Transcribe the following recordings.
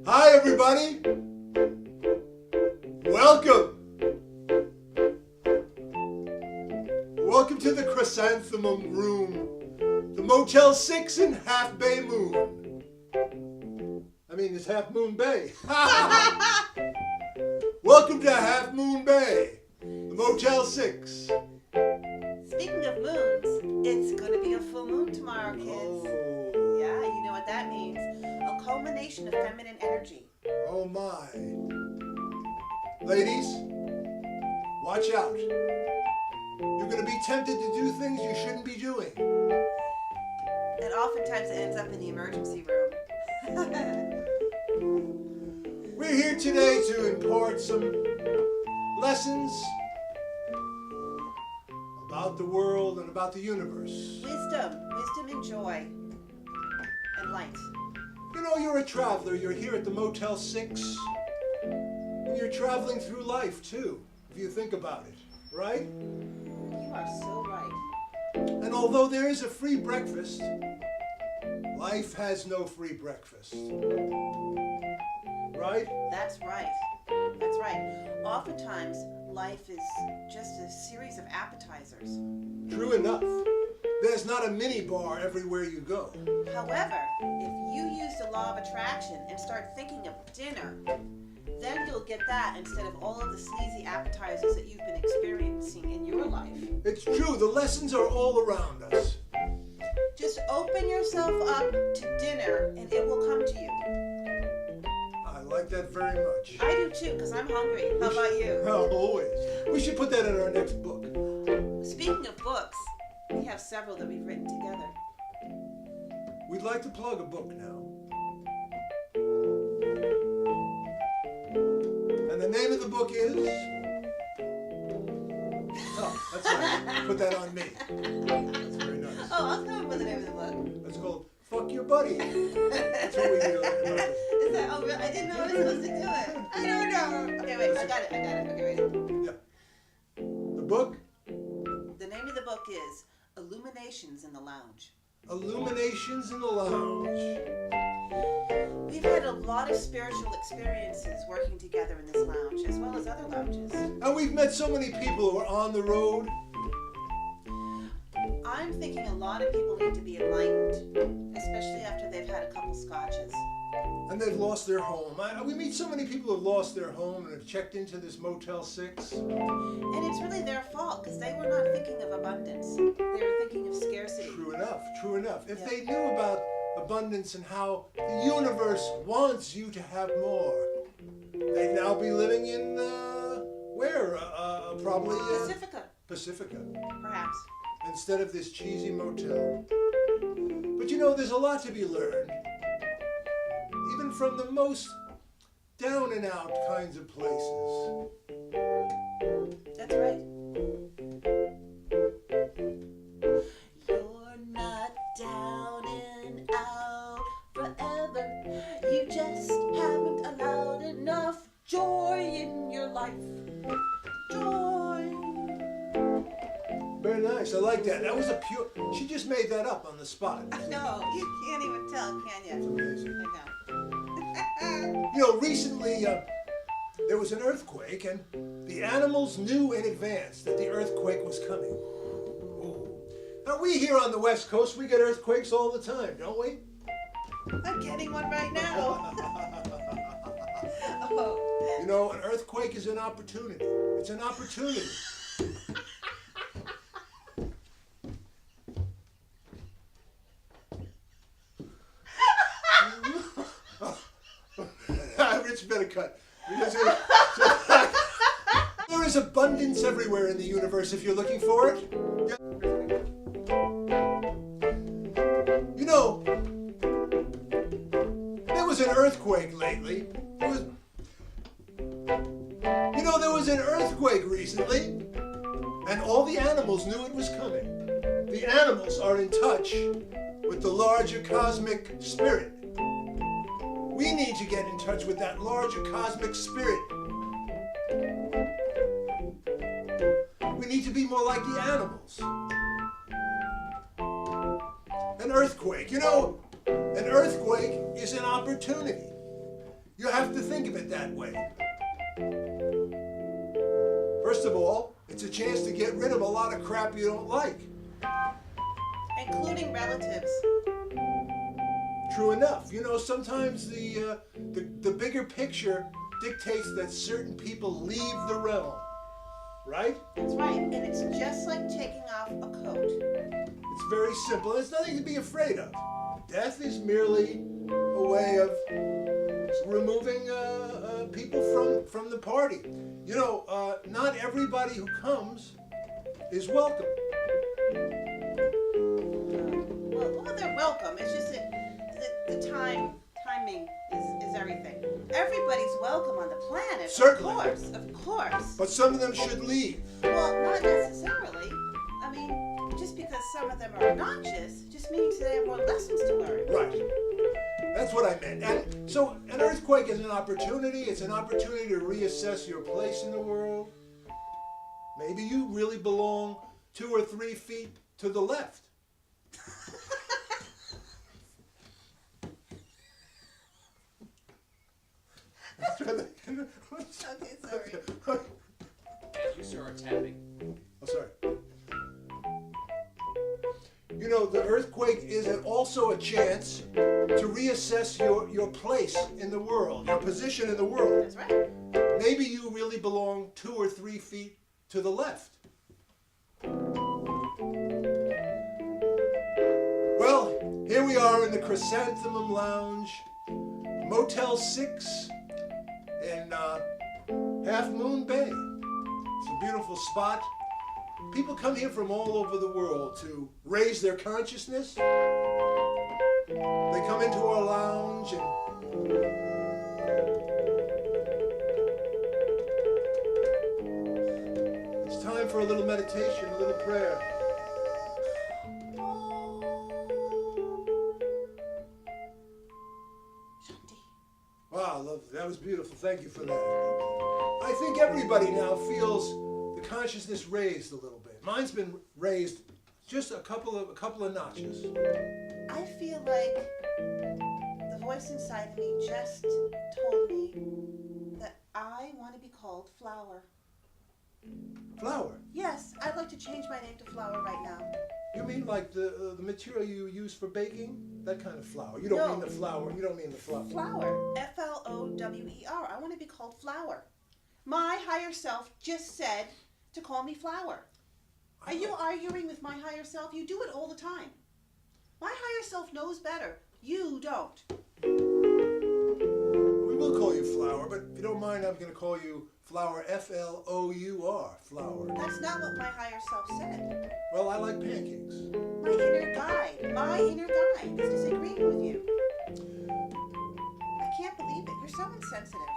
Hi, everybody. Welcome. Welcome to the Chrysanthemum Room, the Motel 6 in Half Bay Moon. I mean, it's Half Moon Bay. Welcome to Half Moon Bay, the Motel 6. Speaking of moons, it's going to be a full moon tomorrow, kids. Oh. Yeah, you know what that means. A culmination of feminine energy. Oh my. Ladies, watch out. You're going to be tempted to do things you shouldn't be doing. And oftentimes it ends up in the emergency room. We're here today to impart some lessons about the world and about the universe. Wisdom and joy and light. You know, you're a traveler. You're here at the Motel 6. And you're traveling through life, too, if you think about it, right? You are so right. And although there is a free breakfast, life has no free breakfast. Right? That's right. That's right. Oftentimes, life is just a series of appetizers. True enough. There's not a mini bar everywhere you go. However, if you use the law of attraction and start thinking of dinner, then you'll get that instead of all of the sleazy appetizers that you've been experiencing in your life. It's true. The lessons are all around us. Just open yourself up to dinner and it will come to you. I like that very much. I do too, because I'm hungry. How about you? Oh, always. We should put that in our next book. Speaking of books, we have several that we've written together. We'd like to plug a book now. And the name of the book is... Oh, that's nice. Put that on me. That's very nice. Oh, I'll come up with the name of the book. It's called Fuck Your Buddy. That's what we do. Is that, oh, really? I didn't know I was supposed to do it. I don't know. Okay, wait, I got it. Okay, ready? Yeah. The book? The name of the book is Illuminations in the Lounge. Illuminations in the Lounge. We've had a lot of spiritual experiences working together in this lounge, as well as other lounges. And we've met so many people who are on the road. I'm thinking a lot of people need to be enlightened, especially after they've had a couple scotches. And they've lost their home. We meet so many people who have lost their home and have checked into this Motel 6. And it's really their fault, because they were not thinking of abundance. They were thinking of scarcity. True enough, true enough. If they knew about abundance and how the universe wants you to have more, they'd now be living in, where? Probably... Pacifica. Perhaps. Instead of this cheesy motel. But you know, there's a lot to be learned. Even from the most down and out kinds of places. That's right. You're not down and out forever. You just haven't allowed enough joy in your life. Joy. Very nice, I like that. That was a pure... She just made that up on the spot. No, you can't even tell, can It's you? amazing. I know. You know, recently there was an earthquake, and the animals knew in advance that the earthquake was coming. Ooh. Now, we here on the West Coast, we get earthquakes all the time, don't we? I'm getting one right now. Oh. You know, an earthquake is an opportunity. It's an opportunity. Rich better cut. There is abundance everywhere in the universe if you're looking for it. You know, there was an earthquake lately. There was an earthquake recently, and all the animals knew it was coming. The animals are in touch with the larger cosmic spirit. We need to get in touch with that larger cosmic spirit. We need to be more like the animals. An earthquake. You know, an earthquake is an opportunity. You have to think of it that way. First of all, it's a chance to get rid of a lot of crap you don't like. Including relatives. True enough. You know, sometimes the bigger picture dictates that certain people leave the realm. Right? That's right. And it's just like taking off a coat. It's very simple. There's nothing to be afraid of. Death is merely a way of removing people from the party. You know, not everybody who comes is welcome. Well, they're welcome. It's just that the timing is everything. Everybody's welcome on the planet. Certainly. Of course. But some of them should leave. Well, not necessarily. I mean, just because some of them are obnoxious just means they have more lessons to learn. Right. That's what I meant. And so an earthquake is an opportunity. It's an opportunity to reassess your place in the world. Maybe you really belong 2 or 3 feet to the left. Okay, sorry. As you start tapping. Oh, sorry. You know, the earthquake is also a chance to reassess your place in the world, your position in the world. That's right. Maybe you really belong 2 or 3 feet to the left. Well, here we are in the Chrysanthemum Lounge, Motel 6 in Half Moon Bay. It's a beautiful spot. People come here from all over the world to raise their consciousness. They come into our lounge and it's time for a little meditation, a little prayer. Wow, lovely. That was beautiful. Thank you for that. I think everybody now feels the consciousness raised a little bit. Mine's been raised just a couple of notches. I feel like the voice inside of me just told me that I want to be called Flower. Flour. Yes, I'd like to change my name to Flower right now. You mean like the material you use for baking? That kind of flour. You don't No. mean the flour. You don't mean the flour. Flower. Flower. I want to be called Flower. My higher self just said to call me Flower. Are you arguing with my higher self? You do it all the time. My higher self knows better. You don't. We will call you Flour, but if you don't mind, I'm going to call you Flour. Flour. Flour. That's not what my higher self said. Well, I like pancakes. My inner guide is disagreeing with you. I can't believe it. You're so insensitive.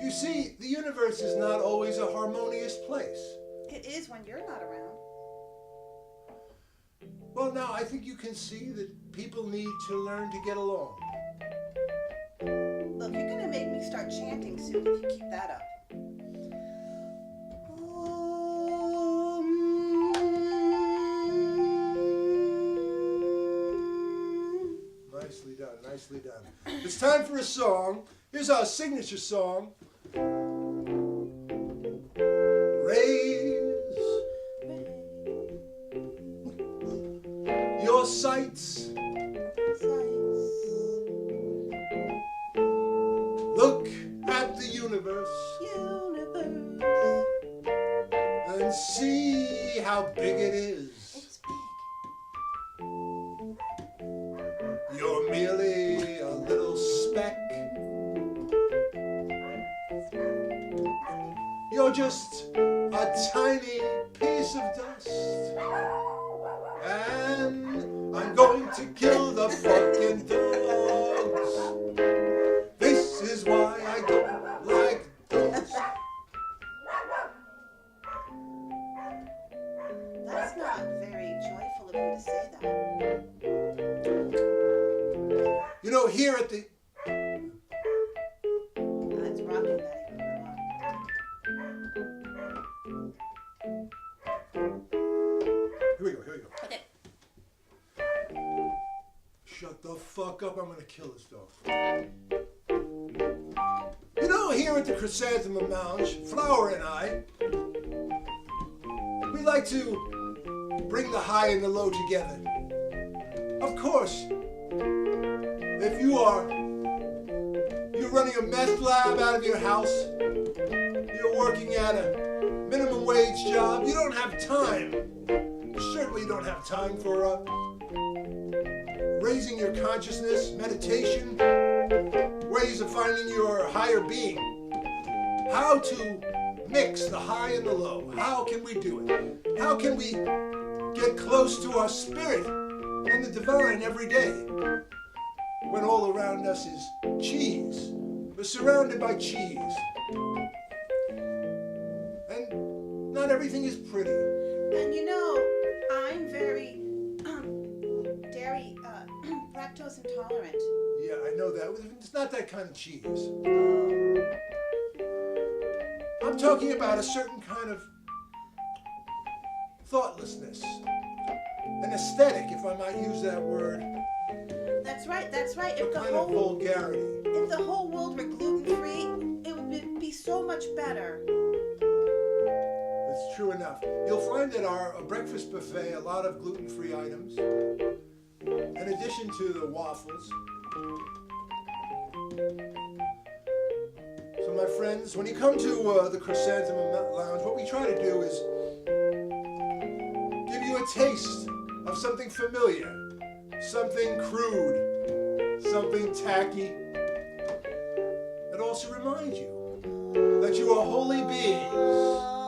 You see, the universe is not always a harmonious place. It is when you're not around. Well, now I think you can see that people need to learn to get along. Look, you're gonna make me start chanting soon if you keep that up. Nicely done, nicely done. It's time for a song. Here's our signature song. Raise your sights. Look at the universe and see how big it is. It's big. You're merely a little speck. You're just a tiny piece of dust. And I'm going to kill the fucking dogs. This is why I don't like dogs. That's not very joyful of you to say that. You know, here at the... That's rocking, Betty. Here we go. Okay. Shut the fuck up, I'm gonna kill this dog. know, here at the Chrysanthemum Lounge, Flower and I, we like to bring the high and the low together. Of course, if you're running a meth lab out of your house, you're working at a minimum wage job, you don't have time. You certainly don't have time for raising your consciousness, meditation, ways of finding your higher being. How to mix the high and the low. How can we do it? How can we get close to our spirit and the divine every day when all around us is cheese? We're surrounded by cheese. And not everything is pretty. And you know, I'm very dairy, lactose intolerant. Yeah, I know that. It's not that kind of cheese. I'm talking about a certain kind of thoughtlessness. An aesthetic, if I might use that word. That's right, that's right. A kind of vulgarity. If the whole world were gluten-free, it would be so much better. It's true enough. You'll find at our breakfast buffet a lot of gluten-free items. In addition to the waffles. So my friends, when you come to the Chrysanthemum Lounge, what we try to do is give you a taste of something familiar, something crude, something tacky, and also remind you that you are holy beings